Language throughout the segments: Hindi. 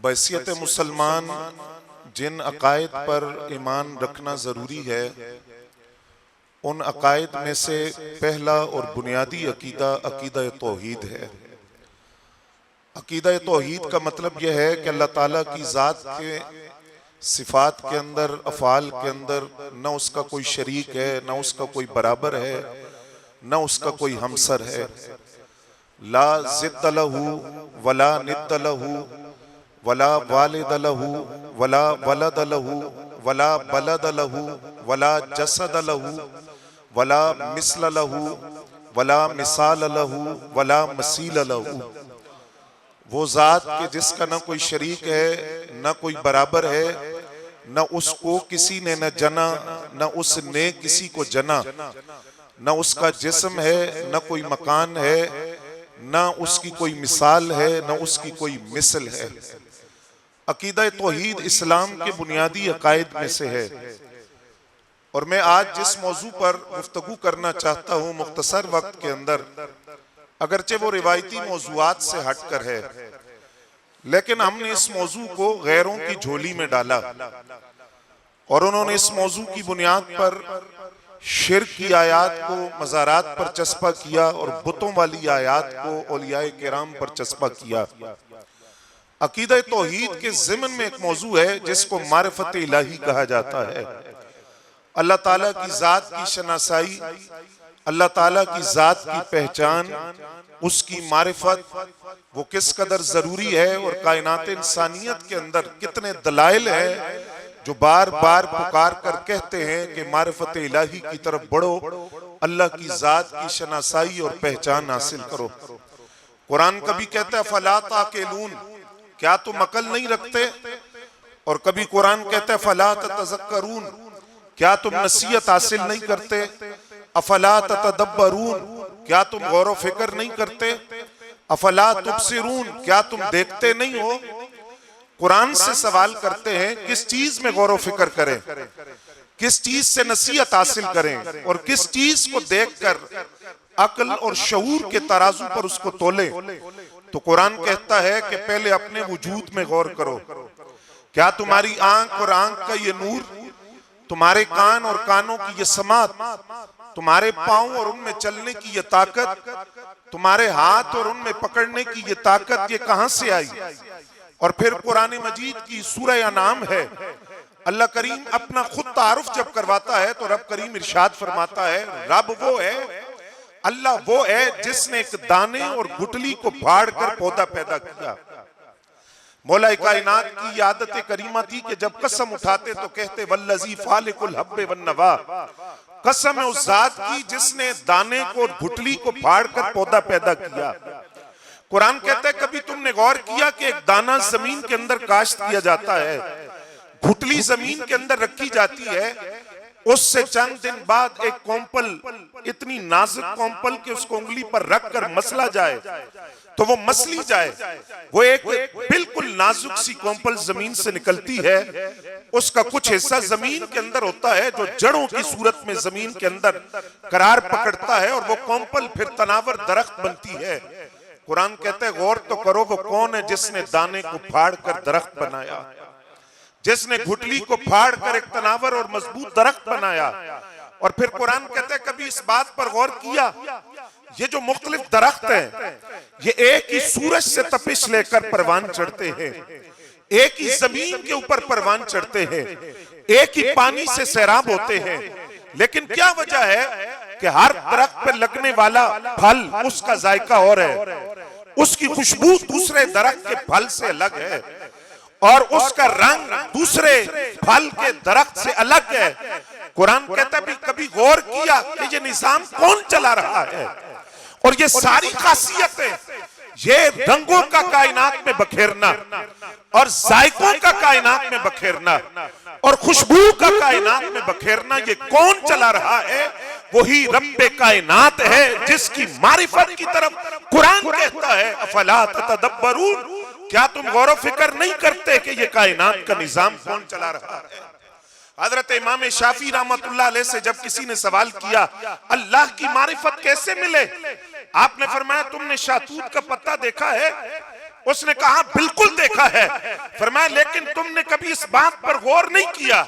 बहैसियत मुसलमान जिन अकायद पर ईमान रखना ज़रूरी है, उन अकायद में से पहला और बुनियादी अकीदा अकीदा तौहीद है। अकीदा तौहीद का मतलब यह है कि अल्लाह ताला की ज़ात के सिफ़ात के अंदर, अफ़ाल के अंदर न उसका कोई शरीक है, न उसका कोई बराबर है, न उसका कोई हमसर है। ला ज़िद्द लहू वला निद्द लहू वला वालिद लहू वला वलद लहू वला बलद लहू वला जसद लहू वला मिसल लहू वला मिसाल लहू वला मसील लहू। वो ज़ात के जिसका न कोई शरीक है, न कोई बराबर है, न उसको किसी ने न जना, न उसने किसी को जना, न उसका जिस्म है, न कोई मकान है, न उसकी कोई मिसाल है, न उसकी कोई मिसल है। अकीदा तौहीद इस्लाम के बुनियादी अकायद में से है। और मैं आज जिस मौजू पर गुफ्तगू करना चाहता हूँ मुख्तसर वक्त के अंदर, अगरचे वो रिवायती मौजूआत से हटकर है, लेकिन हमने इस मौजू को गैरों की झोली में डाला और उन्होंने इस मौजू की बुनियाद पर शिर्क की आयात को मज़ारात पर चस्पा किया और बुतों वाली आयात को औलियाए किराम पर चस्पा किया। अकीदा तौहीद के ज़िमन में एक मौजू है जिसको मारिफत इलाही कहा जाता है। अल्लाह ताला की ज़ात की शनासाई, अल्लाह ताला की ज़ात की पहचान, उसकी मारिफत, वो किस कदर ज़रूरी है और कायनात इंसानियत के अंदर कितने दलाइल हैं जो बार बार पुकार कर कहते हैं कि मारिफत इलाही की तरफ बढ़ो, अल्लाह की ज़ात की शनासाई और पहचान हासिल करो। कुरान कभी कहता है फला ताक़िलून, क्या तुम अकल नहीं रखते? और कभी कुरान कहता है फला ततज़क्करून, क्या तुम नसीहत हासिल नहीं करते? अफला ततदब्बरून, क्या तुम गौर व फिक्र नहीं करते? अफला तुबसिरून, क्या तुम देखते नहीं हो? कुरान से सवाल करते हैं किस चीज में गौर व फिक्र करें, किस चीज से नसीहत हासिल करें और किस चीज को देखकर अक्ल और शऊर के तराजू पर उसको तोले। तो कुरान कहता है कि पहले अपने वजूद में गौर करो। क्या तुम्हारी आंख और आंख का ये नूर, तुम्हारे कान और कानों की ये समात, तुम्हारे पांव और उनमें चलने की ये ताकत, तुम्हारे हाथ और उनमें पकड़ने की ये ताकत, ये कहां से आई? और फिर कुरान मजीद की सूरह अनाम है, अल्लाह करीम अपना खुद तारुफ जब करवाता है तो रब करीम इरशाद फरमाता है, रब वो है, अल्लाह वो है जिसने एक दाने और गुठली को फाड़ कर पौधा पैदा किया। मौला कायनात की आदत करीमा थी कि जब कसम उठाते तो कहते वल्लज़ी फालिकुल हब्बे वन्नवा, कसम है उस जात की जिसने दाने को और गुठली को फाड़ कर पौधा पैदा किया। कुरान कहता है कभी तुमने गौर किया कि एक दाना जमीन के अंदर काश्त किया जाता है, गुठली जमीन के अंदर रखी जाती है, उससे चंद दिन बाद एक कोंपल, इतनी नाजुक कोंपल कि उसको उंगली पर रख कर मसला जाए तो वो मसली जाए, वो एक बिल्कुल नाजुक सी कोंपल जमीन से निकलती है, उसका कुछ हिस्सा जमीन के अंदर होता है जो जड़ों की सूरत में जमीन के अंदर करार पकड़ता है और वो कोंपल फिर तनावर दरख्त बनती है। कुरान कहता है गौर तो करो वो कौन है जिसने दाने को फाड़ कर दरख्त बनाया, जिसने घुटली को फाड़ कर एक तनावर और मजबूत दरख्त बनाया। और फिर कुरान कहता है कभी इस बात पर गौर किया, ये जो मुख्तलिफ दरख्त हैं ये एक ही सूरज से तपिश लेकर परवान चढ़ते हैं, एक ही जमीन के ऊपर परवान चढ़ते हैं, एक ही पानी से सैराब होते हैं, लेकिन क्या वजह है कि हर दरख्त पर लगने वाला फल उसका जायका और है, उसकी खुशबू दूसरे दरख्त के फल से अलग है और उसका रंग दूसरे फल के दरख्त से अलग है। कुरान कहता है कभी गौर किया कि ये निजाम कौन चला रहा है? और ये सारी खासियतें, ये रंगों का कायनात में बखेरना और जायकों का कायनात में बखेरना और खुशबू का कायनात में बखेरना, ये कौन चला रहा है? वही रब्बे कायनात है जिसकी मारिफत की तरफ कुरान कहता है अफला ततदब्बरून, क्या तुम गौर व फिक्र नहीं करते कि ये कायनात का निजाम कौन चला रहा है? हजरत इमाम शाफी रहमतुल्लाह अलैह से जब किसी ने सवाल किया अल्लाह की मारिफत कैसे मिले, आपने फरमाया तुमने शातूत का पत्ता देखा है? उसने कहा बिल्कुल देखा है। फरमाया लेकिन तुमने कभी इस बात पर गौर नहीं किया,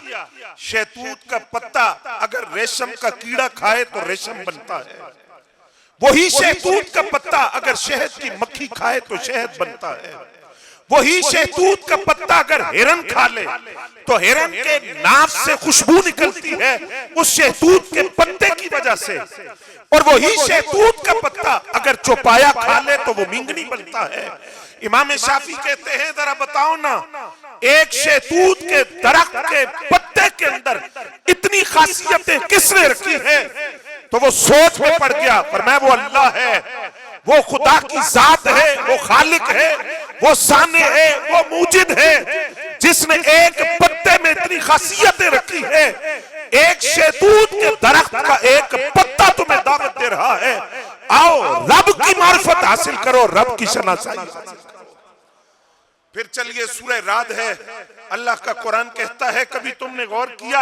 शहतूत का पत्ता अगर रेशम का कीड़ा खाए तो रेशम बनता है, वही शहतूत का पत्ता अगर शहद की मक्खी खाए तो शहद बनता है, वही शहतूत का पत्ता अगर हिरन खा ले तो हिरन के नाक से खुशबू निकलती है उस शहतूत के पत्ते की वजह से, और वही शहतूत का पत्ता अगर चौपाया खा ले तो वो मींगनी बनता है। इमाम शाफी कहते हैं जरा बताओ ना, एक शहतूत के दरख्त के पत्ते के अंदर इतनी खासियतें किसने रखी है? तो वो सोच में पड़ गया, पर मैं वो अल्लाह है, वो खुदा की जात है, वो खालिक है, वो साने है, वो मूजिद है, जिसने एक पत्ते में इतनी खासियतें रखी है। एक शहतूत के दरख्त का एक पत्ता तुम्हें दावत दे रहा है, आओ रब की मार्फत हासिल करो, रब की शनासाई हासिल करो। फिर चलिए सूरह राद है, अल्लाह का कुरान कहता है, कभी तुमने गौर किया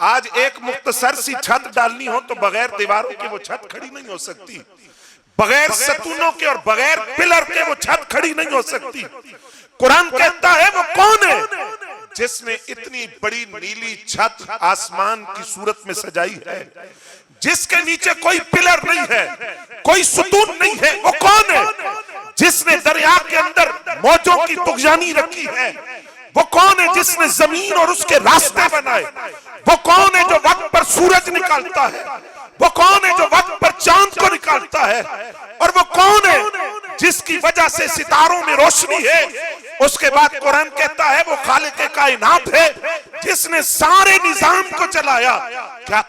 आज एक मुख्तसर सी छत डालनी हो तो बगैर दीवारों के वो छत खड़ी नहीं हो सकती, बगैर सतूनों के और बगैर पिलर के वो छत खड़ी नहीं हो सकती। कुरान कहता है वो कौन है जिसने इतनी बड़ी नीली छत आसमान की सूरत में सजाई है, जिसके नीचे कोई पिलर नहीं है, कोई सुतून नहीं है, वो कौन है? जिसने दरिया के अंदर मौजों की तुगजानी रखी है, वो कौन है? जिसने जमीन और उसके रास्ते बनाए, वो कौन है जो वक्त पर सूरज निकालता है, वो कौन है जो वक्त पर चांद को निकालता है, और वो कौन है जिसकी वजह से सितारों में रोशनी है। उसके बाद कुरान कहता है वो खालिक कायनात है जिसने सारे निजाम को चलाया। क्या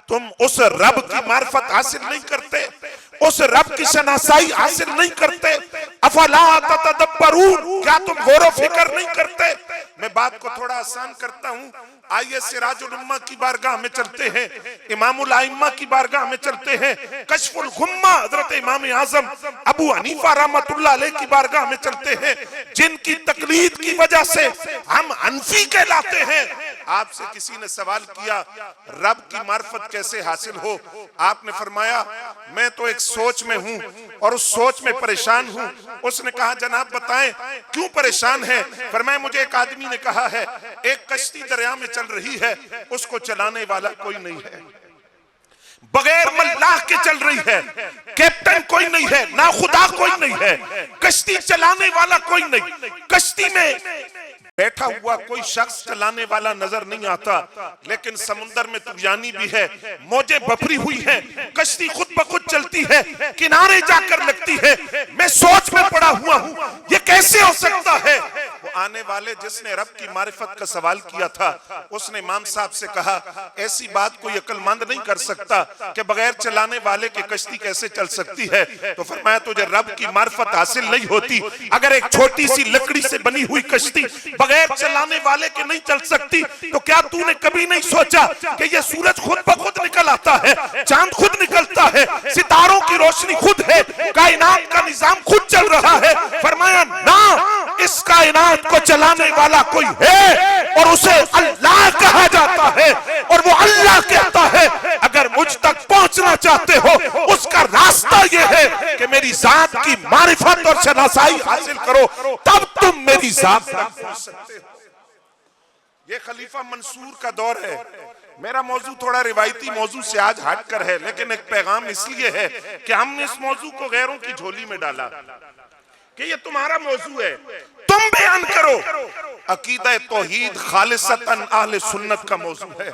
तुम उस रब की मार्फत हासिल नहीं करते, उस रब की शनासाई हासिल नहीं करते? अफला ततदब्बरून, क्या तुम गौर फिक्र नहीं करते? मैं बात को थोड़ा आसान करता हूँ, आइए सिराजुल उम्मा की बारगाह में चलते हैं, इमामुल आइम्मा की बारगाह में चलते हैं, कश्फुल गुम्मा हजरत इमाम आजम अबू हनीफा रहमतुल्लाह अलैह की बारगाह में चलते हैं, जिनकी तकलीद की वजह से हम हनफी कहलाते हैं। आपसे किसी ने सवाल किया रब की मार्फत कैसे हासिल हो, आपने फरमाया मैं तो एक सोच में हूँ और उस सोच में परेशान हूँ। उसने कहा जनाब बताएं क्यों परेशान है? फरमाया मुझे एक आदमी ने कहा है एक कश्ती दरिया में चल रही है, उसको चलाने वाला कोई नहीं है, बगैर मल्लाह के चल रही है, कैप्टन कोई नहीं है, ना खुदा कोई नहीं है, कश्ती चलाने वाला कोई नहीं, कश्ती में बैठा हुआ कोई शख्स चलाने वाला नजर नहीं आता, लेकिन समुंदर में तुगयानी भी है, मौजें बफरी हुई हैं, कश्ती खुद ब खुद चलती है, किनारे जाकर लगती है। मैं सोच में पड़ा हुआ हूँ ये कैसे हो सकता है? वो आने वाले जिसने रब की मारिफत का सवाल किया था, उसने इमाम साहब से कहा ऐसी बात कोई अक्लमंद नहीं कर सकता कि बगैर चलाने वाले की कश्ती कैसे चल सकती है। तो फरमाया तुझे रब की मारिफत हासिल नहीं होती अगर एक छोटी सी लकड़ी से बनी हुई कश्ती बगैर चलाने वाले के नहीं चल सकती, तो क्या तूने कभी नहीं सोचा कि ये सूरज खुद ब खुद निकल आता है, चांद खुद निकलता है, सितारों की रोशनी खुद है, कायनात का निजाम खुद चल रहा है? फरमाया ना, इस कायनात को चलाने वाला कोई है और उसे अल्लाह कहा जाता है, और वो अल्लाह कहता है अगर मुझ तक पहुंचना चाहते हो उसका रास्ता ये है कि मेरी जात की मारिफत और शनासाई हासिल करो, तब तुम मेरी जात तक पहुंच सकते हो। ये खलीफा मंसूर का दौर है। मेरा मौजू थोड़ा रिवायती मौजू से आज हटकर है, लेकिन एक पैगाम इसलिए है कि हमने इस मौजू को गैरों की झोली में डाला कि ये तुम्हारा मौजू है, तुम बयान करो। अकीदा तौहीद खालिसतन अहले सुन्नत का मौजू है,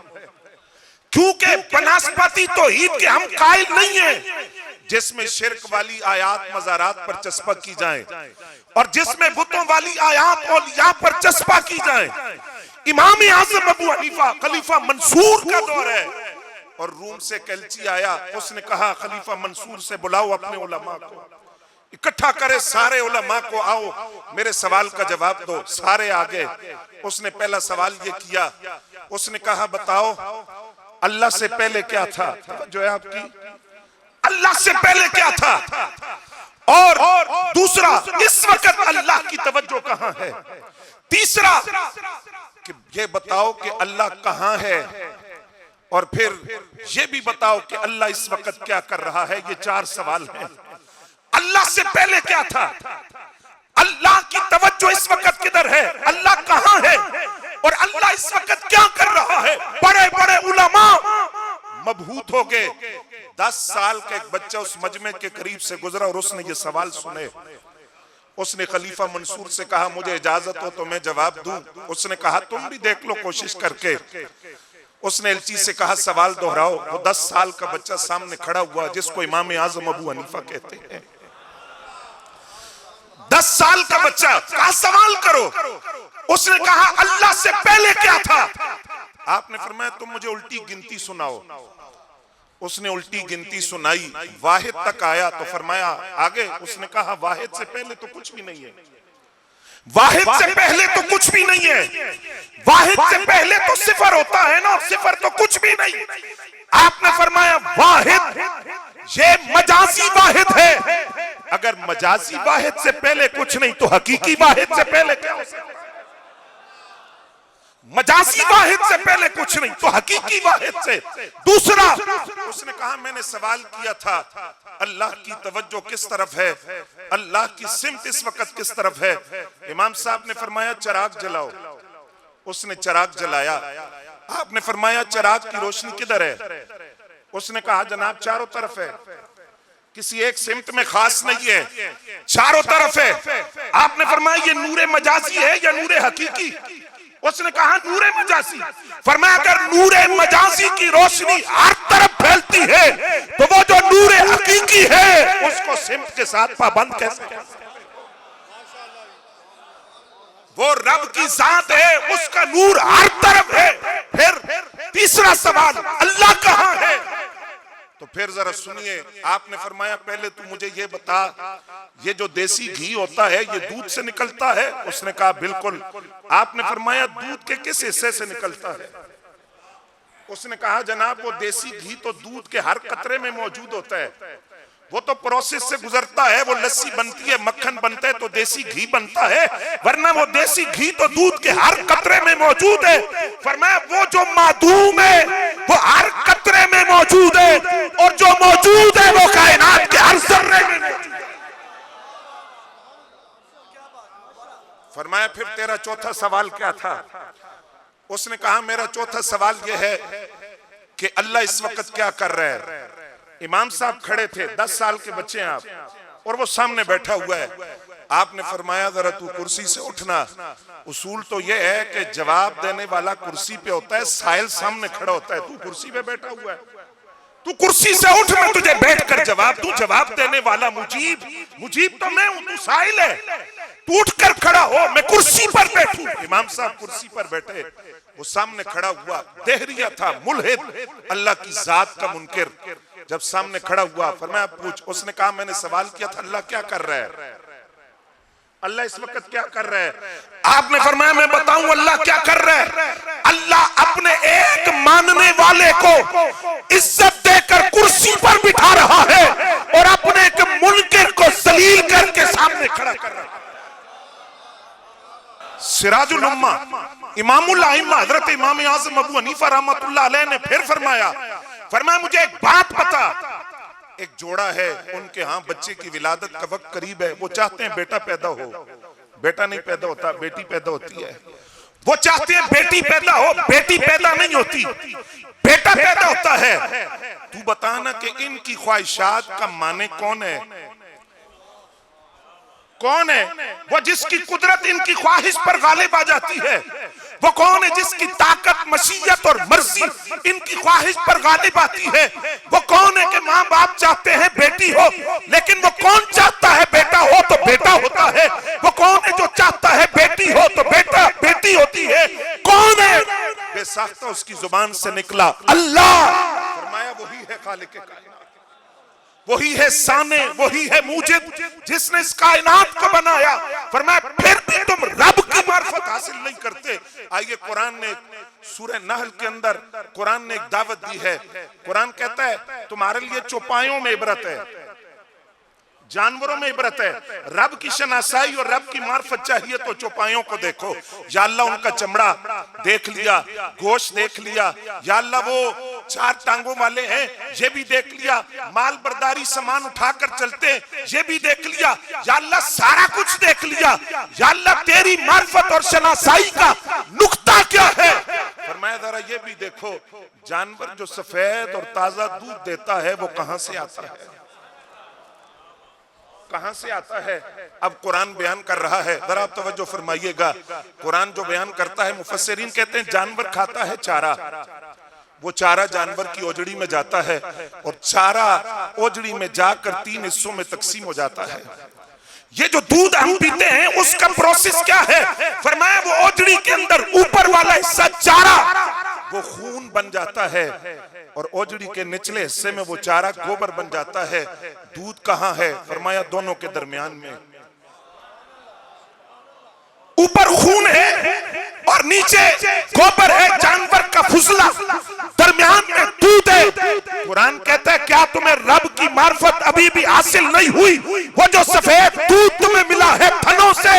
क्योंकि बनास्पति तौहीद के हम कायल नहीं है जिसमें शिरक वाली आयात मज़ारात पर चस्पा की जाए और जिसमें बुतों वाली आयात औलिया पर चस्पा की जाए। इमाम आज़म अबू हनीफा खलीफा मंसूर का दौर है, और रूम से कैल्ची आया, उसने कहा खलीफा मंसूर से बुलाओ अपने उलमा को, इकट्ठा करे सारे उलमा को, आओ मेरे सवाल का जवाब दो। सारे आ गए। उसने पहला सवाल ये किया, उसने कहा बताओ अल्लाह से पहले क्या था? जो है आपकी, अल्लाह से पहले क्या था? और दूसरा इस वक्त अल्लाह की तवज्जो कहां है? तीसरा कि ये बताओ कि अल्लाह कहां है, और फिर ये भी बताओ कि अल्लाह इस वक्त क्या कर रहा है। ये चार सवाल हैं। अल्लाह से पहले क्या था? अल्लाह की तवज्जो इस वक्त किधर है, अल्लाह कहां है और अल्लाह इस वक्त क्या कर रहा है। बड़े बड़े उलमा मबहूत हो गए। 10 साल का एक बच्चा उस मजमे के करीब से गुजरा और उसने ये सवाल सुने। उसने खलीफा मंसूर से कहा मुझे इजाजत हो तो मैं जवाब दूं। उसने कहा तुम भी देख लो कोशिश करके। उसने एलची से कहा सवाल दोहराओ। वो 10 साल का बच्चा सामने खड़ा हुआ जिसको इमाम आजम अबू हनीफा कहते हैं। 10 साल का बच्चा, कहा सवाल करो। उसने कहा अल्लाह से पहले क्या था। आपने फरमाया तुम मुझे उल्टी गिनती सुनाओ। उसने उल्टी गिनती सुनाई, वाहिद तक आया तो फरमाया आगे। उसने कहा वाहिद से पहले तो कुछ भी नहीं है, वाहिद से पहले तो कुछ भी नहीं है, वाहिद से पहले तो सिफर होता है ना, सिफर तो कुछ भी नहीं। आपने फरमाया वाहिद ये मजाजी वाहिद है। अगर मजाजी वाहिद से पहले कुछ नहीं तो हकीकी वाहिद से पहले क्या हो सकता है। मजाजी वाहिद से पहले कुछ नहीं तो हकीकी वाहिद से। दूसरा उसने कहा मैंने सवाल किया था अल्लाह की तवज्जो किस तरफ है, अल्लाह की सिमत इस वक्त किस तरफ है। इमाम साहब ने फरमाया चिराग जलाओ। उसने चिराग जलाया। आपने फरमाया चिराग की रोशनी किधर है। उसने कहा जनाब चारों तरफ है, किसी एक सिमत में खास नहीं है, चारों तरफ है। आपने फरमाया ये नूरे मजाजी है या नूरे हकीकी। उसने कहा नूरे मजाजी। फरमाया अगर नूरे मजाजी की रोशनी हर तरफ फैलती है तो वो जो नूरे हकीकी है उसको सिमत के साथ पाबंद कैसे। वो रब की जात है, उसका नूर हर तरफ है। फिर तीसरा सवाल अल्लाह कहां है। तो फिर जरा सुनिए। आपने फरमाया पहले तू मुझे ये बता ये जो देसी घी होता है ये दूध से निकलता है। उसने कहा बिल्कुल। आपने फरमाया दूध के किस हिस्से से निकलता है। उसने कहा जनाब वो देसी घी तो दूध के हर कतरे में मौजूद होता है, वो तो प्रोसेस से गुजरता है, वो लस्सी बनती है, मक्खन बनता है तो देसी घी बनता है, वरना वो देसी घी तो दूध के हर कतरे में मौजूद है। फरमाया वो जो मादूम है वो हर कतरे में मौजूद है और जो मौजूद है वो कायनात के हर जर्रे में मौजूद है। फरमाया फिर तेरा चौथा सवाल क्या था। उसने कहा मेरा चौथा सवाल यह है कि अल्लाह इस वक्त क्या कर रहा है। इमाम साहब खड़े थे, 10 साल के बच्चे हैं आप, और वो सामने बैठा हुआ है। आपने फरमाया जरा तू कुर्सी से उठना। उसूल तो ये है कि जवाब देने वाला कुर्सी पे होता है, साहिल सामने खड़ा होता है, तू कुर्सी पे बैठा हुआ है। तू कुर्सी से उठ, मैं तुझे बैठकर जवाब दूं। जवाब देने वाला मुजीब, मुजीब तो मैं हूं, तू साहिल है। तू उठकर खड़ा हो, मैं कुर्सी पर बैठूं। इमाम साहब कुर्सी पर बैठे, वो सामने खड़ा हुआ देहरिया था, मुल्हिद, अल्लाह की जात का मुनकिर। जब सामने खड़ा हुआ फरमाया पूछ। उसने कहा मैंने सवाल किया था अल्लाह क्या कर रहा है, अल्लाह इस वक्त क्या कर रहा है। आपने फरमाया मैं बताऊं अल्लाह क्या कर रहा है। अल्लाह अपने एक मानने वाले को इज्जत देकर कुर्सी पर बिठा रहा है और अपने एक मुनकिर को जलील करके सामने खड़ा कर रहा है। सिराजुल उम्मा इमामुल आइम्मा हजरत इमाम आजम अबू हनीफा रहमतुल्लाह अलैह ने फिर फरमाया मुझे एक बात पता। एक जोड़ा है, उनके यहाँ बच्चे की विलादत का वक्त करीब है, वो चाहते हैं बेटा पैदा हो। बेटा नहीं पैदा होता, बेटी पैदा होती है। वो चाहते हैं बेटी पैदा हो, बेटी पैदा नहीं होती, बेटा पैदा होता है। तू बताना कि इनकी ख्वाहिशात का माने कौन है। कौन है वो जिसकी कुदरत इनकी ख्वाहिश पर गालिब आ जाती है। वो कौन है जिसकी ताकत मशीयत और मर्जी इनकी ख्वाहिश पर गालिब आती है। वो कौन है कि माँ बाप चाहते हैं बेटी हो, लेकिन वो कौन चाहता है बेटा हो तो बेटा होता है। वो कौन है जो चाहता है बेटी हो तो बेटा बेटी होती है। कौन है बेसाख्ता उसकी जुबान से निकला अल्लाह। फरमाया वही है खालिक कायनात, वही है साने, वही है मूजिब जिसने इस कायनात को बनाया। फरमाया फिर भी तुम रब की मार्फत हासिल नहीं करते। आइए कुरान ने सूरह नहल के अंदर कुरान ने एक दावत दी है। कुरान कहता है तुम्हारे लिए चौपायों में इबरत है, जानवरों में इबरत है। रब की शनासाई और रब की मार्फत चाहिए तो चौपायों को देखो। या अल्लाह उनका चमड़ा देख लिया, गोश्त देख लिया। या अल्लाह वो 4 टांगों वाले हैं, ये भी देख लिया। माल बर्दारी सामान उठाकर चलते हैं, ये भी देख लिया। या अल्लाह सारा कुछ देख लिया। या अल्लाह तेरी मार्फत और शनासाई का नुक्ता क्या है? फरमाया जरा ये भी देखो, जानवर जो सफेद और ताजा दूध देता है वो कहां से आता है? कहां से आता है? अब कुरान बयान कर रहा है, जरा आप तवज्जो फरमाइएगा। कुरान जो बयान करता है, मुफस्सिरीन कहते हैं जानवर खाता है चारा, वो चारा जानवर की ओजड़ी में जाता है और चारा ओजड़ी में जाकर 3 हिस्सों में तकसीम हो जाता है। ये जो दूध हम पीते हैं उसका प्रोसेस क्या है? फरमाया वो ओजड़ी के अंदर ऊपर वाला हिस्सा चारा वो खून बन जाता है और ओजड़ी के निचले हिस्से में वो चारा गोबर बन जाता है। दूध कहाँ है? फरमाया दोनों के दरमियान में। ऊपर खून है और नीचे गोबर है, जानवर का फुसला, दरमियान में दूध है। कुरान कहता है क्या तुम्हें रब की मार्फत अभी भी हासिल नहीं हुई? वो जो सफेद दूध तुम्हें मिला है फनों से,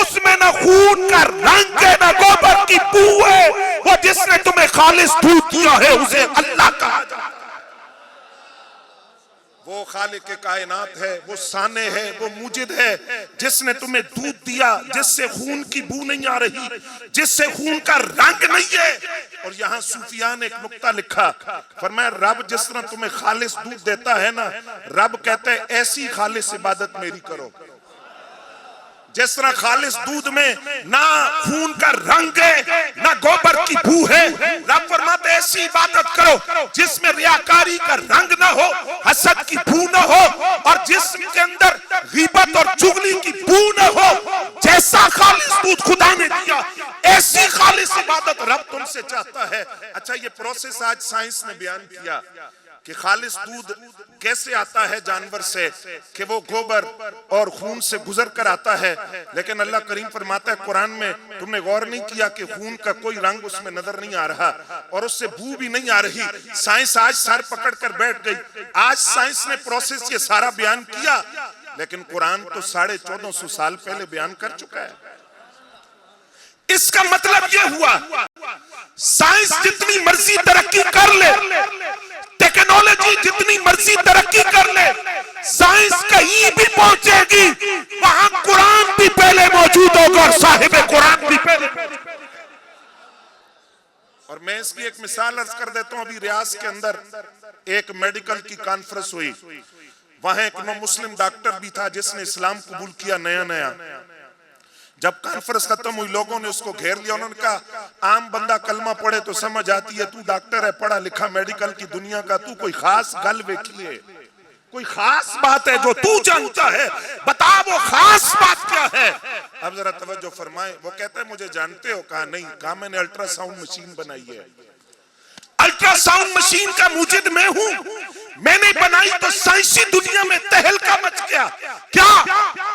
उसमें ना खून का रंग है ना गोबर की बू है। वो जिसने तुम्हें खालिस दूध दिया है उसे अल्लाह कहा जाता है। वो खालिक के कायनात है, वो साने है, वो मुजिद है, जिसने तुम्हें दूध दिया जिससे खून की बू नहीं आ रही, जिससे खून का रंग नहीं है। और यहाँ सूफिया ने एक नुक्ता लिखा, फरमाया रब जिस तरह तुम्हें खालिस दूध देता है ना, रब कहता है ऐसी खालिस इबादत मेरी करो। जिस तरह खालिस दूध में ना खून का रंग है ना गोबर की बू है, रब फरमाते ऐसी इबादत करो जिसमें रियाकारी का रंग ना हो, हसद की बू ना हो और जिसके अंदर गीबत और चुगली की बू ना हो। जैसा खालिस दूध खुदा ने दिया ऐसी खालिस इबादत रब तुमसे चाहता है। अच्छा, ये प्रोसेस आज साइंस ने बयान किया कि खालिस दूध कैसे आता है जानवर से, कि वो गोबर और खून से गुजर कर आता है। लेकिन अल्लाह करीम फरमाता है कुरान में, तुमने गौर नहीं किया कि खून का कोई रंग उसमें नजर नहीं आ रहा और उससे बू भी नहीं आ रही। साइंस आज सर पकड़ कर बैठ गई। आज साइंस ने प्रोसेस ये सारा बयान किया, लेकिन कुरान तो 1450 साल पहले बयान कर चुका है। इसका मतलब यह हुआ साइंस जितनी मर्जी तरक्की कर ले, टेक्नोलॉजी जितनी मर्जी तरक्की कर ले, साइंस कहीं भी पहुंचेगी वहां कुरान भी पहले मौजूद होगा और साहिब कुरान भी पहले। और मैं इसकी एक मिसाल अर्ज कर देता हूं। अभी रियाज के अंदर एक मेडिकल की कॉन्फ्रेंस हुई, वहां एक मुस्लिम डॉक्टर भी था जिसने इस्लाम कबूल किया नया नया। जब कॉन्फ्रेंस खत्म हुई लोगों ने उसको घेर लिया। उन्होंने कहा आम बंदा कलमा पढ़े तो समझ आती है, तू डॉक्टर है, पढ़ा लिखा मेडिकल की दुनिया का, तू कोई खास गल वेखी है, कोई खास बात है जो तू जानता है, बता वो खास बात क्या है। अब जरा तवज्जो फरमाए। वो कहता है मुझे जानते हो? कहा नहीं। कहा मैंने अल्ट्रासाउंड मशीन बनाई है। अल्ट्रासाउंड मशीन का मुजिद मैं हूं, मैंने बनाई तो साइंसी दुनिया में तहलका मच गया। क्या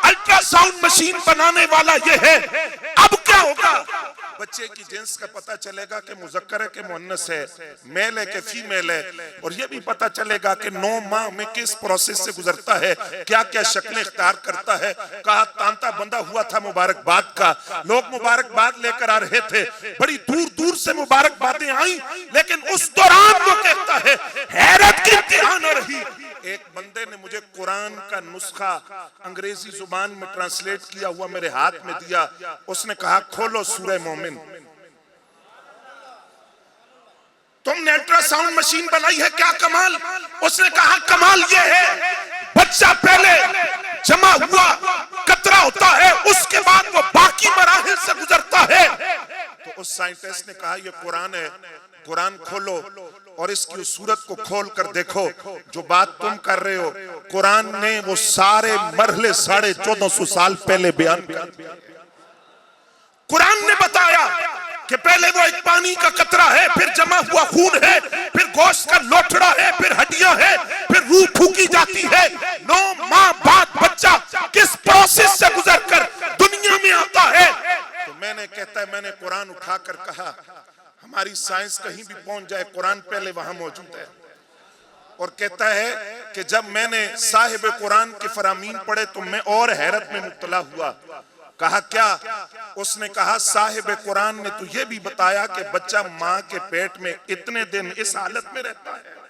अल्ट्रासाउंड मशीन बनाने वाला ये है? अब क्या होगा? बच्चे की जिन्स का पता चलेगा कि मुज़क्कर है कि मुअन्नस है, मेल है कि फीमेल है, और ये भी पता चलेगा कि 9 माह में किस प्रोसेस से गुजरता है, क्या क्या शक्लें इख्तियार करता है। कहा तांता बंधा हुआ था मुबारकबाद का, लोग मुबारकबाद लेकर आ रहे थे, बड़ी दूर दूर से मुबारकबादें आई, लेकिन उस दौरान वो कहता है हैरत की इम्तिहान हो रही। एक बंदे ने मुझे कुरान का नुस्खा अंग्रेजी जुबान में ट्रांसलेट किया हुआ मेरे हाथ में दिया। उसने कहा खोलो सूरह मोमिन। तुमने अल्ट्रासाउंड मशीन बनाई है, क्या कमाल? उसने कहा कमाल ये है बच्चा पहले जमा हुआ कतरा होता है, उसके बाद वो बाकी मराहिल से गुजरता है। तो उस साइंटिस्ट ने कहा ये कुरान है, कुरान खोलो और इसकी उस सूरत को खोल कर देखो। जो बात तुम कर रहे हो कुरान ने वो सारे मरहले 1450 साल पहले बयान कर दिया। कुरान ने बताया कि पहले वो एक पानी का कतरा है, फिर जमा हुआ खून है, फिर गोश्त का लोथड़ा है, फिर हड्डियां है, फिर रूह फूकी जाती है। 9 माह बाद बच्चा किस प्रोसेस से गुजर कर दुनिया में आता है। तो मैंने कहता है मैंने कुरान उठाकर कहा हमारी साइंस कहीं भी पहुंच जाए कुरान पहले वहां मौजूद है। और कहता है कि जब मैंने साहिब कुरान के फरामीन पढ़े तो मैं और हैरत में मुब्तला हुआ। कहा क्या? उसने कहा साहिब कुरान ने तो ये भी बताया कि बच्चा मां के पेट में इतने दिन इस हालत में रहता है,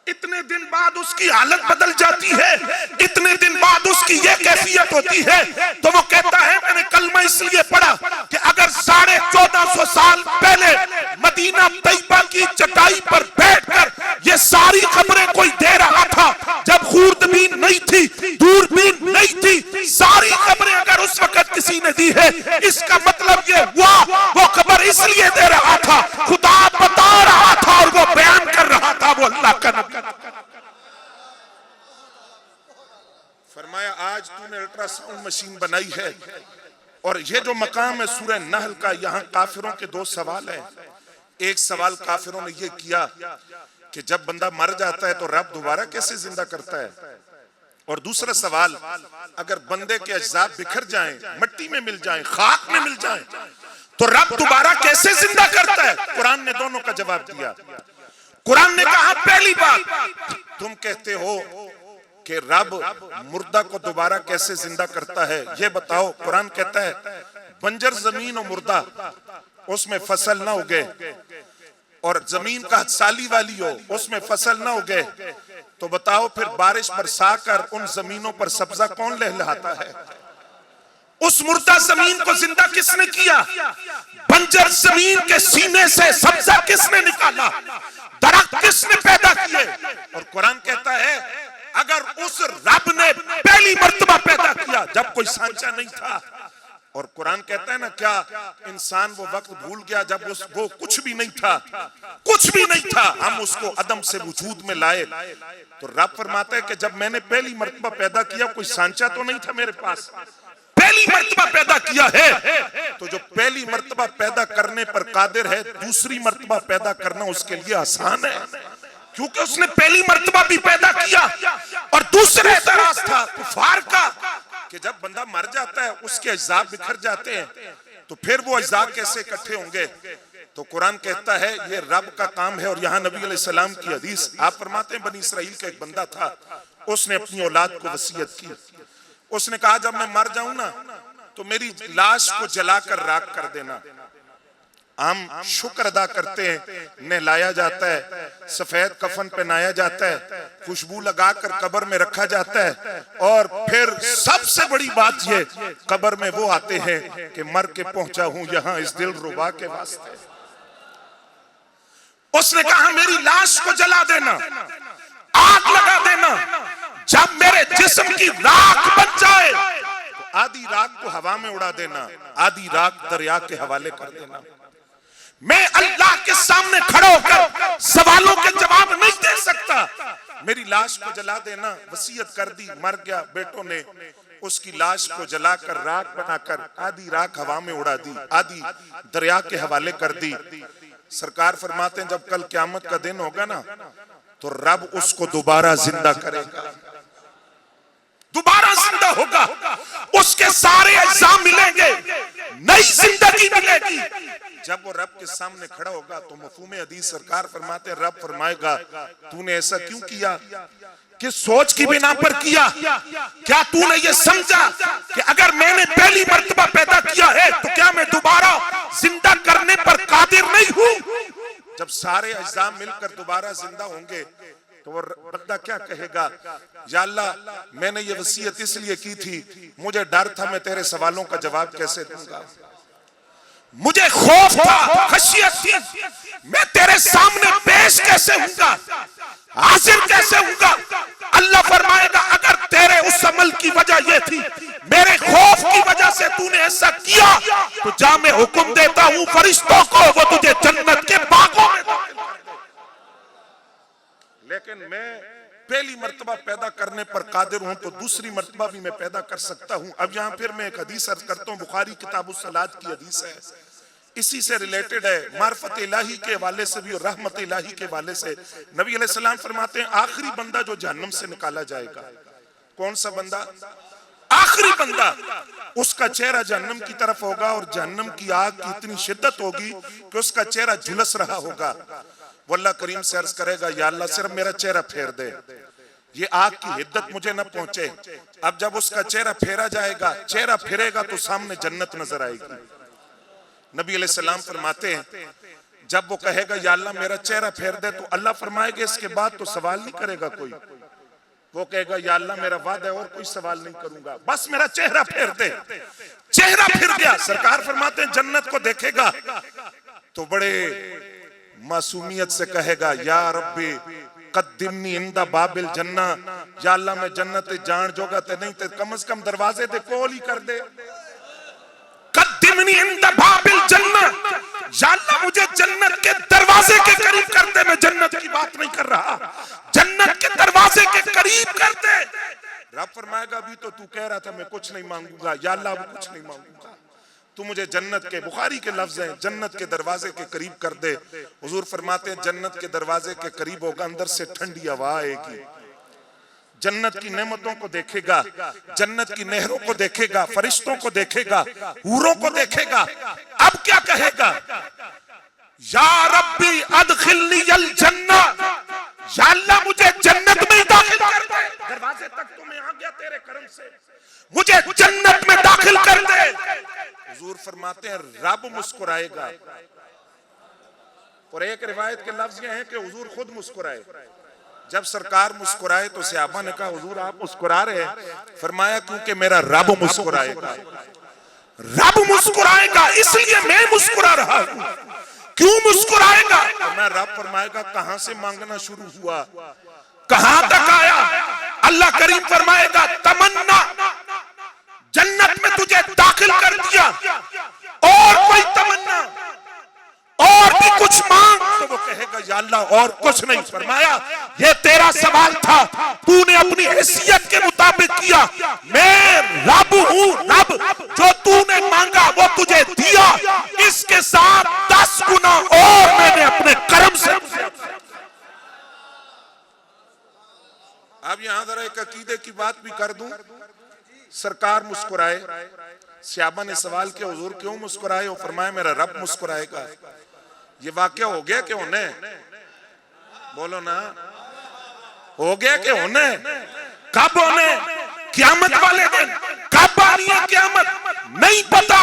इतने दिन बाद उसकी हालत बदल जाती है, इतने दिन बाद उसकी ये कैफियत होती है। तो वो कहता है मैंने कलमा इसलिए पढ़ा कि अगर 1450 साल पहले मदीना तैयबा की चटाई पर बैठकर ये सारी खबरें कोई दे रहा था, जब खूरदबीन नहीं थी, दूरबीन नहीं थी, सारी खबरें अगर उस वक्त किसी ने दी है, इसका मतलब ये हुआ वो खबर इसलिए दे रहा था, खुदा बता रहा था और वो बयान कर रहा था, वो अल्लाह का नबी। फरमाया आज तूने अल्ट्रासाउंड मशीन बनाई है, और ये जो मकाम है सूरह नहल का, यहाँ काफिरों के दो सवाल हैं। एक सवाल काफिरों ने ये किया कि जब बंदा मर जाता है तो रब दोबारा कैसे जिंदा करता है, और दूसरा सवाल अगर बंदे के अज्जा बिखर जाएं, मिट्टी में मिल जाएं, खाक में मिल जाएं, तो रब दोबारा कैसे जिंदा करता है। कुरान ने दोनों का जवाब दिया। कुरान ने कहा पहली बात तुम कहते हो कि रब मुर्दा को दोबारा कैसे जिंदा करता है, ये बताओ। कुरान कहता है बंजर जमीन और मुर्दा उसमें फसल ना उगे, और जमीन का साली वाली हो उसमें फसल ना उगे, तो बताओ फिर बारिश बरसा कर उन जमीनों पर सब्जा कौन लहलहाता है? उस मुर्दा जमीन को जिंदा किसने किया? बंजर जमीन के सीने से सब्जा किसने निकाला? दरख्त किसने पैदा किए? और कुरान कहता है अगर उस रब ने पहली मर्तबा पैदा किया जब कोई सांचा नहीं था, और कुरान कहता है ना क्या इंसान वो वक्त भूल गया जब वो कुछ भी नहीं था, कुछ भी नहीं था, हम उसको अदम से वजूद में लाए। तो रब फरमाता है कि जब मैंने पहली मर्तबा पैदा किया कोई सांचा तो नहीं था मेरे पास, पहली मर्तबा पैदा किया है। तो जो पहली मर्तबा पैदा करने पर कादिर है, दूसरी मर्तबा पैदा करना उसके लिए आसान है, क्योंकि उसने पहली मर्तबा भी पैदा किया। और दूसरा एतराज था कुफार का कि जब बंदा मर जाता है उसके अज्जा बिखर जाते हैं, तो फिर वो अज्जा कैसे इकट्ठे होंगे? तो कुरान कहता है ये रब का काम है। और यहाँ नबी अलैहिस्सलाम की हदीस, आप फरमाते हैं बनी इसराइल का एक बंदा था, उसने अपनी औलाद को वसीयत की, उसने कहा जब मैं मर जाऊं ना तो मेरी लाश को जलाकर राख कर देना। हम शुक्र अदा करते हैं, नहलाया जाता है, सफेद कफन पहनाया जाता है, खुशबू लगाकर कब्र में रखा जाता है, और फिर सबसे बड़ी बात ये कब्र में वो आते हैं कि मर के पहुंचा हूं यहां इस दिल रुबा के वास्ते। उसने कहा मेरी लाश को जला देना, आग लगा देना, जब मेरे जिस्म की राख बन जाए तो आधी राख को हवा में उड़ा देना, आधी राख दरिया के हवाले कर देना। मैं अल्लाह के सामने खड़ा होकर सवालों के जवाब नहीं दे सकता, मेरी लाश को जला देना। वसीयत कर दी, मर गया, बेटों ने उसकी लाश को जलाकर राख बनाकर आधी राख हवा में उड़ा दी, आधी दरिया के हवाले कर दी। सरकार फरमाते हैं जब कल क़यामत का दिन होगा ना तो रब उसको दोबारा जिंदा करेगा, दोबारा जिंदा होगा, उसके सारे अज्जा मिलेंगे, नई जिंदगी मिलेगी। जब वो रब के सामने खड़ा होगा तो मफहूम हदीस सरकार फरमाते हैं, रब फरमाएगा तूने ऐसा क्यों किया? किस सोच की बिना पर किया? क्या तूने ये समझा कि अगर मैंने पहली मर्तबा पैदा किया है तो क्या मैं दोबारा जिंदा करने पर कादिर नहीं हूं? जब सारे अज्जा मिलकर दोबारा जिंदा होंगे तो वो बंदा क्या कहेगा? या अल्लाह मैंने ये वसीयत इसलिए की थी, मुझे डर था मैं तेरे सवालों का जवाब कैसे दूंगा, मुझे खौफ था, खशियत थी, मैं तेरे सामने पेश कैसे होऊंगा, हाजिर कैसे होऊंगा। अल्लाह फरमाएगा अगर तेरे उस अमल की वजह ये थी, मेरे खौफ की वजह से तूने ऐसा किया, तो जा मैं हुक्म देता हूं फरिश्तों को वो तुझे जन्नत के बागों में। लेकिन मैं पहली मर्तबा पैदा करने पर कादिर हूं तो दूसरी मर्तबा भी मैं पैदा कर सकता हूं। अब यहां फिर मैं एक हदीस अर्ज करता हूं, बुखारी किताबुस सलात की हदीस है, इसी से रिलेटेड है, मार्फत इलाही के हवाले से भी और रहमत इलाही के हवाले से। नबी अलैहिस्सलाम फरमाते हैं आखिरी बंदा जो जहन्नम से निकाला जाएगा, कौन सा बंदा? आखिरी बंदा, उसका चेहरा जहन्नम की तरफ होगा और जहन्नम की आग की इतनी शिद्दत होगी कि उसका चेहरा झुलस रहा होगा। वो अल्लाह करीम से अर्ज करेगा या अल्लाह सिर्फ मेरा चेहरा फेर दे, ये आग की हिद्दत मुझे न पहुंचे। अब जब उसका चेहरा फेरा जाएगा, चेहरा फिरेगा तो सामने जन्नत नजर आएगी। नबी अलैहिस्सलाम फरमाते हैं जब वो कहेगा या अल्लाह मेरा चेहरा फेर दे, तो अल्लाह फरमाएगा इसके बाद तो सवाल नहीं करेगा कोई। वो कहेगा या अल्लाह मेरा वादा है और कोई सवाल नहीं करूंगा, बस मेरा चेहरा फेर दे। चेहरा फिर गया। सरकार फरमाते हैं जन्नत को देखेगा तो बड़े मासूमियत से कहेगा या रब्बी कद्दिमनी इंदा बाबिल जन्ना, या अल्लाह मैं जन्नत जान जोगा ते नहीं ते कम से कम दरवाजे दे कोल ही कर दे। कद्दिमनी इंदा बाबिल जन्ना, या अल्लाह मुझे जन्नत के दरवाजे के करीब कर दे। मैं जन्नत की बात नहीं कर रहा, जन्नत के दरवाजे के करीब कर दे। रब फरमाएगा अभी तो तू कह रहा था मैं कुछ नहीं मांगूंगा, या अल्लाह अब कुछ नहीं मांगूंगा, तू मुझे जन्नत के, बुखारी के लफ्ज हैं, जन्नत के दरवाजे के करीब कर दे। हुजूर फरमाते हैं जन्नत के दरवाजे के करीब होगा, अंदर से ठंडी हवा आएगी, जन्नत की नेमतों को देखेगा, जन्नत की नहरों को देखेगा, फरिश्तों को देखेगा, हूरों को देखेगा। अब क्या कहेगा? या रब्बी अदखिलनी अल जन्ना, या अल्लाह मुझे जन्नत में दाखिल कर दे। दरवाजे तक तो मैं आ गया तेरे करम से, मुझे जन्नत में दाखिल कर दे। हुजूर फरमाते हैं रब मुस्कुराएगा। और एक रिवायत के लफ्ज ये हैं कि हुजूर खुद मुस्कुराए। जब सरकार मुस्कुराए तो सहाबा ने कहा हुजूर आप मुस्कुरा रहे हैं? फरमाया क्योंकि मेरा रब मुस्कुराएगा। रब मुस्कुराएगा इसलिए मैं मुस्कुरा रहा हूं। क्यों मुस्कुराएगा? मैं रब फरमाएगा कहां से मांगना शुरू हुआ, कहां तक आया? अल्लाह करीम फरमाएगा तमन्ना, जन्नत में तुझे दाखिल कर दिया, और कोई तमन्ना और भी कुछ मांग, तो वो कहेगा या अल्लाह और कुछ नहीं। फरमाया ये तेरा सवाल था, तूने अपनी हैसियत के मुताबिक किया, मैं रब हूं, रब जो तूने मांगा वो तुझे दिया, इसके साथ 10 गुना और मैंने अपने कर्म से। अब यहां जरा एक अकीदे की बात भी कर दूं। सरकार मुस्कुराए, सहाबा ने सवाल किया हुजूर क्यों मुस्कुराए? वो फरमाया मेरा रब मुस्कुराएगा। ये वाकया हो गया कि होने? बोलो ना, हो गया कि होने? कब होने? क़यामत वाले दिन। कब आनी है क़यामत? नहीं पता।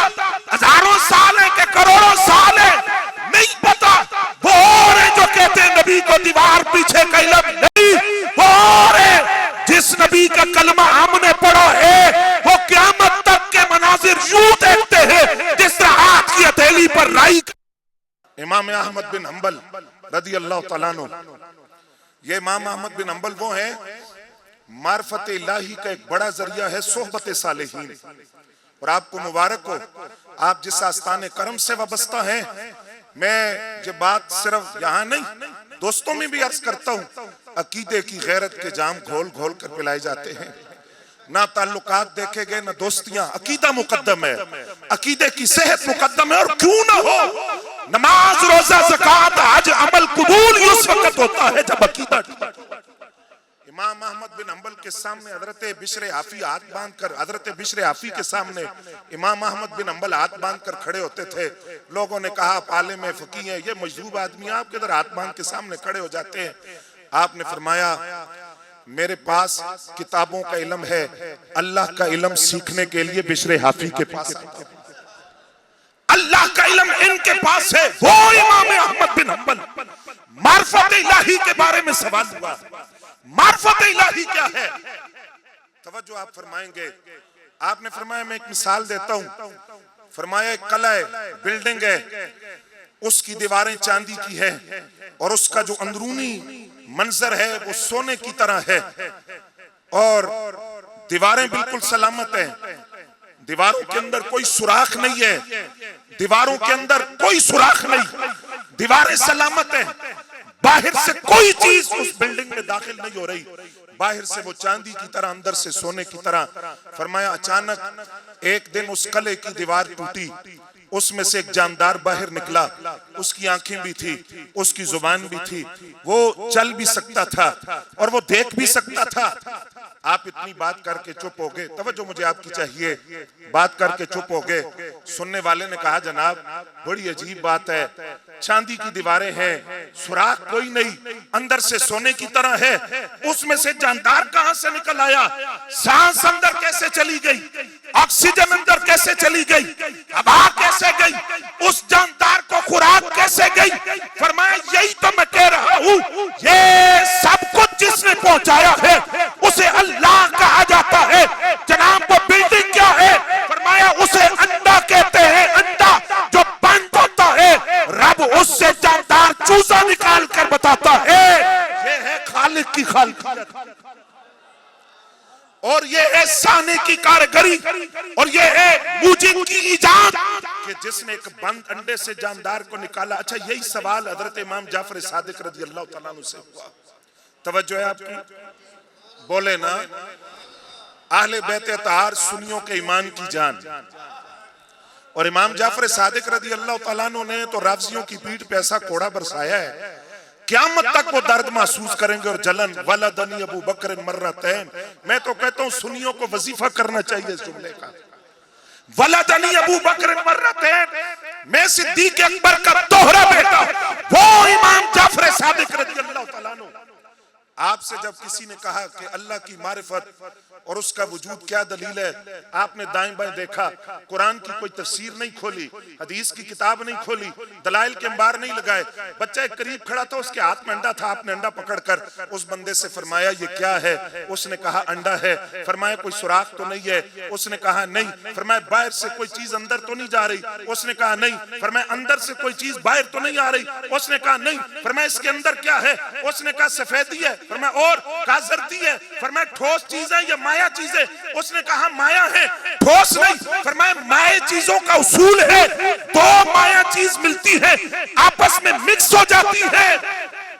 हजारों साल है कि करोड़ों साल है, नहीं पता। वो और है जो कहते हैं नबी को दीवार पीछे का इल्म नहीं, वो और है जिस नबी का कलमा हमने पढ़ा है वो क़यामत तक के मनाजिर यूं देखते हैं जिस तरह हाथ की हथेली पर राई। इमाम अहमद बिन हंबल रदी अल्लाह तआला अन्हु, ये इमाम अहमद बिन हंबल वो हैं मार्फत इलाही का एक बड़ा जरिया है सोहबत सालिहीन। और आपको मुबारक हो, आप जिस आस्ताने करम से वाबस्ता हैं। मैं ये बात सिर्फ यहाँ नहीं दोस्तों में भी अर्ज करता हूँ, अकीदे की गैरत के जाम घोल घोल कर पिलाए जाते हैं। ना ताल्लुकात देखे गए ना दोस्तियां, अकीदा मुकद्दम है, अकीदे की सेहत मुकद्दम है। और क्यों ना हो, नमाज रोजा ज़कात हज अमल कबूल उस वक्त होता है जब अकीदा। इमाम अहमद बिन हंबल के सामने हजरत बिश्र हाफी हाथ बांध कर, हजरत बिश्र हाफी के सामने इमाम अहमद बिन हंबल हाथ बांध कर खड़े होते थे। लोगों ने कहा आप आलिम है, फकीह है, ये मजदूब आदमी आप किधर हाथ बांध के सामने खड़े हो जाते हैं? आपने फरमाया मेरे पास किताबों का इल्म है, अल्लाह का इल्म सीखने के लिए बिश्र हाफी के पास, अल्लाह का इल्म इनके पास है। वो इमाम अहमद बिन हंबल, मार्फत इलाही के बारे में सवाल हुआ। मार्फत इलाही क्या है? तवज्जो आप फरमाएंगे। आपने फरमाया मैं एक मिसाल देता हूं। फरमाया एक कला है, बिल्डिंग है, उसकी दीवारें चांदी की है और उसका जो अंदरूनी मंजर है वो सोने की तरह है और दीवारें बिल्कुल सलामत है। दीवारों के अंदर कोई सुराख नहीं है, दीवारों के अंदर कोई सुराख नहीं, दीवारें सलामत है। बाहर से कोई चीज उस बिल्डिंग में दाखिल नहीं हो रही, बाहर से वो चांदी की तरह, अंदर से सोने की तरह। फरमाया अचानक एक दिन उस कले की दीवार टूटी, उसमें से एक जानदार बाहर निकला, उसकी आंखें भी थी, उसकी जुबान भी थी, वो चल भी सकता था और वो देख भी सकता था। आप इतनी बात करके चुप हो गए, तवज्जो मुझे आपकी चाहिए, बात करके चुप हो गए। सुनने वाले ने कहा जनाब बड़ी अजीब बात है, चांदी की दीवारें हैं, सुराख कोई नहीं, अंदर से सोने की तरह है, उसमें से जानदार कहां से निकल आया, सांस अंदर कैसे चली गई, ऑक्सीजन अंदर कैसे चली गई, हवा कैसे गई, उस जानदार को खुराक कैसे गई। फरमाया यही तो मैं कह रहा हूं, ये सब कुछ जिसने पहुंचाया है उसे अल्लाह कहा जाता है। जनाब वो बिल्डिंग क्या है, फरमाया उसे अंडा कहते हैं, अंडा जो बंद होता है रब उससे जानदार चूजा निकाल कर बताता है। ये है खालिक की खालिकियत, और ये है साने की कारीगरी, और ये है मुजिद की इजाद कि जिसने एक बंद अंडे से जानदार को निकाला। अच्छा यही सवाल हजरत इमाम जाफर सादिक रज़ी अल्लाह तआला अन्हु से हुआ। तवज्जो है आपकी, बोले ना अहले बैत अतहार सुन्नियों के ईमान की जान। और इमाम जाफर सादिक रज़ी अल्लाह तआला अन्हु ने तो राफ़ज़ियों की पीठ पे ऐसा कोड़ा बरसाया है, क़यामत तक वो दर्द महसूस करेंगे और जलन। वलदनी अबू बकर मर्रतैन, मैं तो कहता हूं सुन्नियों को वजीफा करना चाहिए इस जुमले का। वलदनी अबू बकर मर्रतैन, मैं सिद्दीक अकबर का दोहरा बेटा, वो इमाम जाफर सादिक रज़ी अल्लाह तआला अन्हु। आपसे जब किसी ने कहा कि अल्लाह की मारिफत और उसका वजूद क्या दलील है, आपने दाएं बाएं देखा, कुरान की कोई तफसीर नहीं खोली, हदीस की किताब नहीं खोली, दलाइल के अंबार नहीं लगाए। बच्चा एक करीब खड़ा था, उसके हाथ में अंडा था, आपने अंडा पकड़कर उस बंदे से फरमाया ये क्या है, उसने कहा अंडा है। फरमाया कोई सुराख तो नहीं है, उसने कहा नहीं। फरमाया बाहर से कोई चीज अंदर तो नहीं जा रही, उसने कहा नहीं। फरमाया अंदर से कोई चीज बाहर तो नहीं आ रही, उसने कहा नहीं। फरमाया इसके अंदर क्या है, उसने कहा सफेदी है। फरमाया और कहा जर्दी है। फरमाया ठोस चीज है या माया चीज है, उसने कहा माया है, ठोस नहीं। फरमाया माया चीजों का उसूल है, दो माया चीज मिलती है आपस में मिक्स हो जाती है।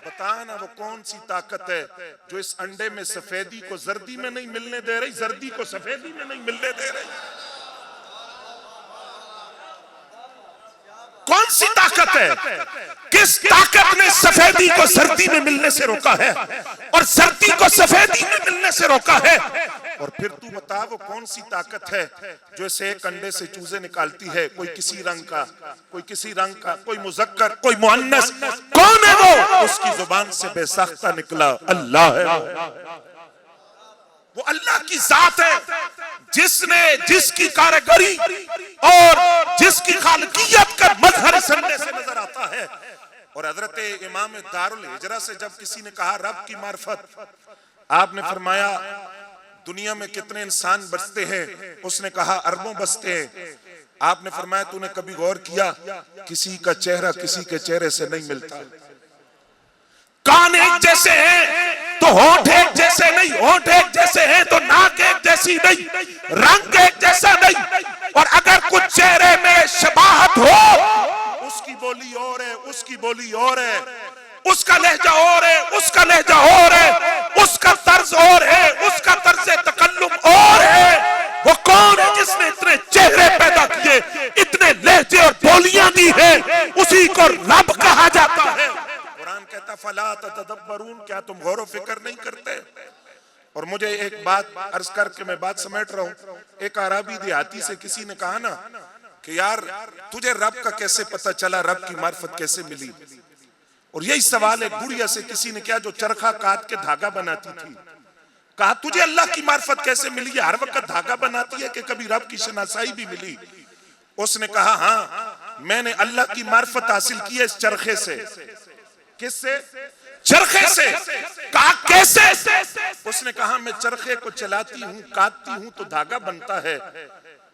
बताना वो कौन सी ताकत है जो इस अंडे में सफेदी को जर्दी में नहीं मिलने दे रही, जर्दी को सफेदी में नहीं मिलने दे रही। कौन सी ताकत है, किस ताकत ने सफेदी को जर्दी में मिलने से रोका है और जर्दी को सफेदी में मिलने से रोका है। और फिर तू बता वो कौन सी ताकत है जो इसे एक अंडे से चूजे निकालती है, कोई किसी रंग का, कोई किसी रंग का, कोई मुजक्कर कोई मुअन्नस, कौन है वो, उसकी जुबान से बेसाख्ता निकला अल्लाह है। वो अल्लाह की जात है जिसने, जिसकी कारीगरी और जिसकी खालिकियत का मजहर संडे से नजर आता है। और हजरत इमाम दारुल हिजरा से जब किसी ने कहा रब की मार्फत, आपने फरमाया दुनिया में कितने इंसान बसते हैं, उसने कहा अरबों बसते हैं। आपने फरमाया तूने कभी गौर किया किसी का चेहरा किसी के चेहरे से नहीं मिलता, कान एक जैसे हैं तो होंठ एक जैसे नहीं, होंठ एक जैसे हैं तो नाक एक जैसी नहीं, रंग एक जैसा नहीं। और अगर कुछ चेहरे में शबाहत हो, उसकी बोली और है, उसकी बोली और है, उसका लहजा और है, उसका लहजा और है, उसका तर्ज और है, उसका तर्ज तकल्लुम और है। वो कौन है जिसने इतने चेहरे पैदा किए, इतने लहजे और बोलियां दी है, उसी को रब कहा जाता है। कुरान कहता फला तदब्बरून, क्या तुम गौर व फिक्र नहीं करते। और मुझे एक बात अर्ज करके मैं बात समेट रहा हूँ। एक अरबी देहाती से किसी ने कहा ना कि यार तुझे रब का कैसे पता चला, रब की मार्फत कैसे मिली। और यही सवाल एक बुढ़िया से किसी ने किया जो चरखा काट के धागा बनाती थी। कहा तुझे अल्लाह की मार्फत कैसे मिली, हर वक्त धागा बनाती है कि कभी रब की शनासाई भी मिली। उसने कहा हाँ मैंने अल्लाह की मार्फत हासिल की है इस चरखे से। किससे? चरखे से। कहा कैसे? उसने कहा मैं चरखे को चलाती हूँ, काटती हूँ तो धागा बनता है।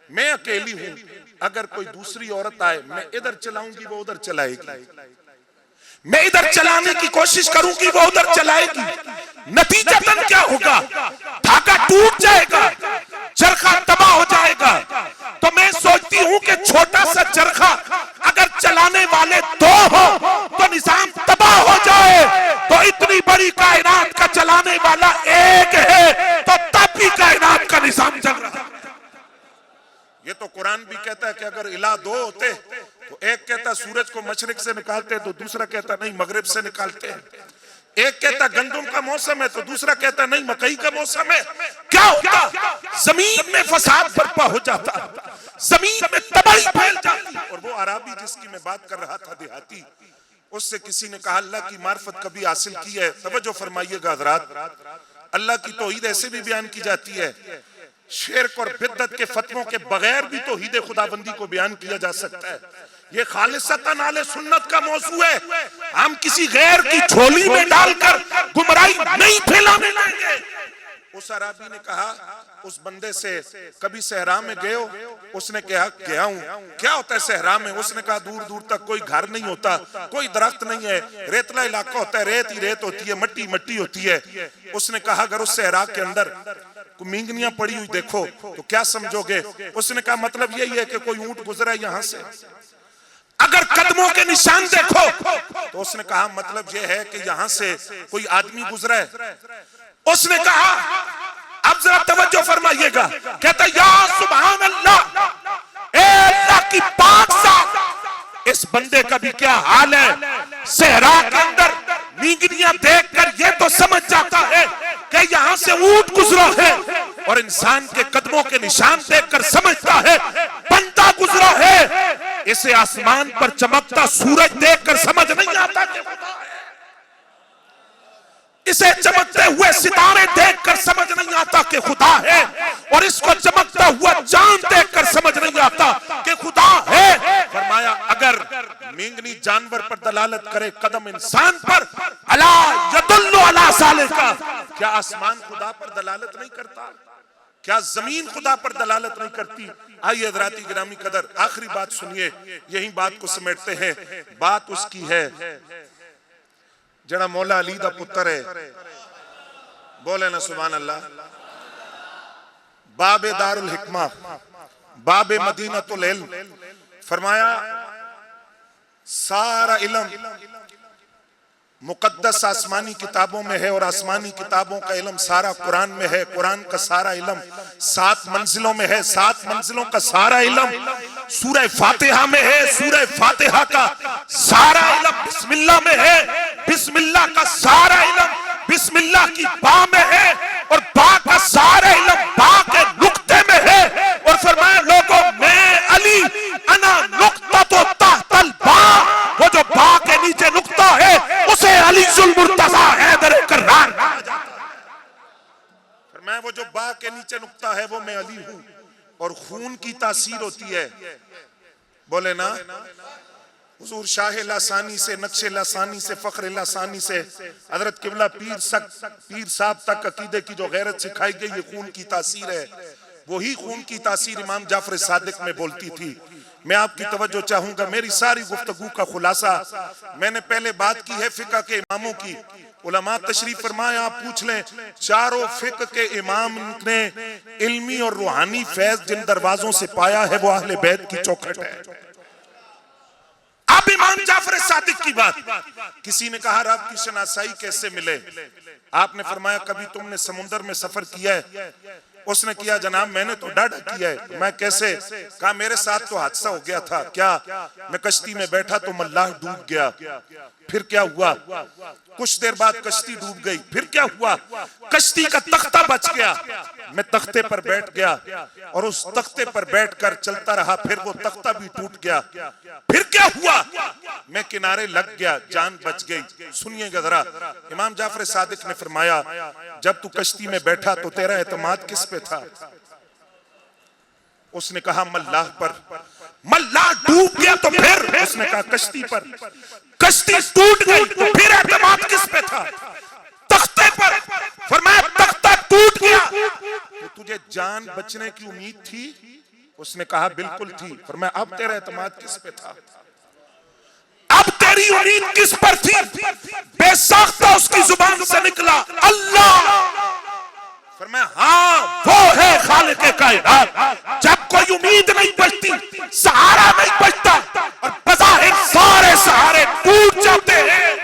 मैं अकेली हूँ, अगर कोई दूसरी औरत आए मैं इधर चलाऊंगी वो उधर चलाएगी, मैं इधर चलाने की कोशिश करूंगी वो उधर चलाएगी। नतीजतन क्या होगा, धागा टूट जाएगा, चरखा तबाह हो जाएगा। तो मैं सोचती हूँ कि छोटा सा चरखा अगर चलाने वाले दो हो तो निजाम तबाह हो जाए, तो इतनी बड़ी कायनात का चलाने वाला एक है तो तब भी कायनात का निजाम चल रहा है। ये तो कुरान भी कहता है कि अगर इला दो होते तो एक कहता सूरज को मशरिक से निकालते तो दूसरा कहता नहीं मगरिब से निकालते हैं। एक कहता गंदम का मौसम है तो दूसरा कहता नहीं मकई का मौसम है। क्या होता? जमीन में फसाद बर्पा हो जाता, जमीन में तबाही फैल जाती। और वो अराबी जिसकी मैं बात कर रहा था, देहाती, उससे किसी ने कहा अल्लाह की मार्फत कभी हासिल की है? तवज्जो फरमाइएगा हज़रात, अल्लाह की तौहीद ऐसे भी बयान की जाती है, शिर्क और बिदअत के फतवों के बगैर भी तौहीद खुदाबंदी को बयान किया जा सकता है। ये खालिसतन अहले सुन्नत का मौजू है। हम किसी गैर की झोली में डालकर गुमराही नहीं फैलाने देंगे। उस अराबी ने कहा उस बंदे से, कभी सहरा में गए हो? उसने कहा गया हूं। क्या होता है सहरा में? उसने कहा दूर दूर तक कोई घर नहीं होता, कोई दरख्त नहीं है, रेतला इलाका होता है, रेत ही रेत होती है, मट्टी मट्टी होती है। उसने कहा अगर उस सहरा के अंदर मींगनियां पड़ी हुई देखो तो क्या समझोगे? उसने कहा मतलब यही है कि कोई ऊंट गुजरा यहाँ से। अगर कदमों के निशान देखो तो उसने कहा मतलब यह है कि यहाँ से कोई आदमी गुजरा है। उसने कहा अब जरा तवज्जो फरमाइएगा, कहता या सुभान अल्लाह, ए अल्लाह की पाक साथ, इस बंदे का भी क्या हाल है। सहरा के अंदर मींगनियां देखकर ये तो समझ जाता है कि यहाँ से ऊंट गुजरा है, और इंसान के कदमों के निशान देखकर समझता है बंदा गुजरा है। इसे आसमान पर चमकता सूरज देखकर समझ नहीं आता कि खुदा है। इसे चमकते हुए सितारे देखकर समझ नहीं आता कि खुदा है, और इसको चमकता हुआ चांद देखकर समझ नहीं आता कि खुदा है। फरमाया अगर मींगनी जानवर पर दलालत करे, कदम इंसान पर, अला यदुल्लु अला सालिका, क्या आसमान खुदा पर दलालत नहीं करता? क्या जमीन खुदा पर दलालत नहीं करती? आइए हज़रात गिरामी कदर, आखिरी बात सुनिए, यही बात को समेटते हैं। बात उसकी है जड़ा मौला अली दा पुत्र है, बोले ना सुभान अल्लाह, बाबे दारुल हिकमा, बाबे मदीनतुल इल्म। फरमाया सारा इल्म मुकद्दस आसमानी किताबों में है, और आसमानी किताबों का इल्म सारा कुरान में है। कुरान का सारा इल्म 7 मंजिलों में है, 7 मंजिलों का सारा इल्म सूरह फातिहा में है। सूरह फातिहा का सारा इल्म बिस्मिल्लाह में है, बिस्मिल्लाह का सारा इल्म बिस्मिल्लाह की बा में है, और बा का सारा इल्म बा के नुक्ते में है। और फरमाया लोगों मैं अली अना नुक्ता तो तहतल बा, वो जो बा के नीचे नुक्ता है उसे अली जुल मुर्तजा हैदर कर्रार कहा जाता है। फरमाया वो जो बा के नीचे नुक्ता है वो मैं अली हूं, और खून की तासीर होती है, बोले ना हुजूर शाह लासानी से, नक्शे लासानी से, फख्र लासानी से हजरत किबला पीर साहब तक अकीदे की जो गैरत सिखाई गई ये खून की तासीर है। वही खून की तासीर इमाम जाफर सादिक में बोलती थी। मैं आपकी तवज्जो चाहूंगा, मेरी सारी गुफ्तगू का खुलासा, मैंने पहले बात की है फिक़ह के इमामों की। उलमा तशरीफ फरमाए, आप पूछ लें चारों फिक़ह के इमाम ने इल्मी और रूहानी फैज जिन दरवाजों से पाया है वो अहले बैत की चौखट है। अब इमाम जाफर सादिक की बात, किसी ने कहा रब की शनासाई कैसे मिले? आपने फरमाया कभी तुमने समुंदर में सफर किया है? उसने किया जनाब मैंने तो डाढ़ा किया है। मैं कैसे? कहा मेरे साथ तो हादसा हो गया था। क्या? मैं कश्ती में बैठा तो मल्लाह डूब गया। फिर क्या हुआ? कुछ देर बाद कश्ती डूब गई। फिर क्या हुआ? कश्ती का तख्ता बच गया। मैं तख्ते पर बैठ गया और उस तख्ते पर बैठकर चलता रहा। फिर वो तख्ता भी टूट गया। फिर क्या हुआ? मैं किनारे लग गया, जान बच गई। सुनिएगा जरा, इमाम जाफर सादिक ने फरमाया जब तू कश्ती में बैठा तो तेरा एतमाद किस पे था? उसने कहा मल्लाह पर। मल्लाह डूब गया तो फिर? उसने कहा कश्ती पर। कश्ती टूट गई तो फिर एतमाद किस पे था? तख्ते पर। फरमाया तख्ता टूट गया तो तुझे जान बचने की उम्मीद थी? उसने कहा बिल्कुल थी। फरमाया अब तेरा एतमाद किस पे था? अब तेरी उम्मीद किस पर थी? बेसाख्ता उसकी जुबान से निकला अल्लाह। फरमाया हाँ वो है खालिक़े कायनात। जब कोई उम्मीद नहीं बचती, सहारा नहीं बचता और बज़ाहिर सारे सहारे टूट जाते हैं,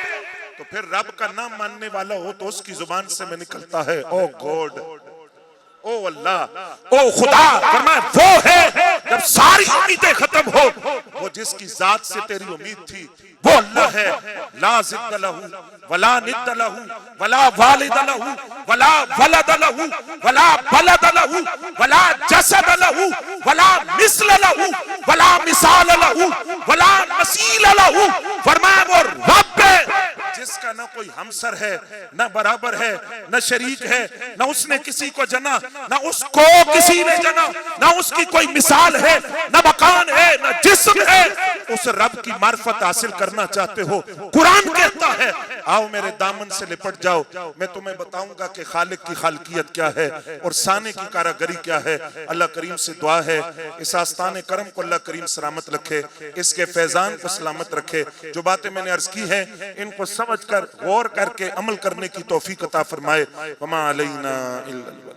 तो फिर रब का नाम मानने वाला हो तो उसकी जुबान से में निकलता है ओ गॉड, ओ अल्लाह, ओ खुदा। फरमाया वो है जब सारी उम्मीदें खत्म हो, वो जिसकी जात से तेरी उम्मीद थी वो अल्लाह है। ला जिद्द लहू वला निद्द लहू वला वालिद लहू वला वलद लहू वला बलद लहू वला जसद लहू वला मिस्ल लहू वला मिसाल लहू वला मसील लहू। फरमाया वो रब है जिसका ना कोई हमसर है, ना बराबर है, ना शरीक है, ना उसने किसी को जना, ना उसको किसी ने जना, ना उसकी कोई मिसाल है, ना मकान है, ना जिस्म है। उस रब की मार्फत हासिल करना चाहते हो, कुरान कहता है आओ मेरे दामन से लिपट जाओ, मैं तुम्हें बताऊंगा कि खालिक की खालकियत क्या है और साने की कारागरी क्या है। अल्लाह करीम से दुआ है इस आस्ताने करम को अल्लाह करीम सलामत रखे, इसके फैजान को सलामत रखे। जो बातें मैंने अर्ज की है इनको समझकर गौर करके अमल करने की तौफीक अता फरमाए। वमा अलैना इल्लल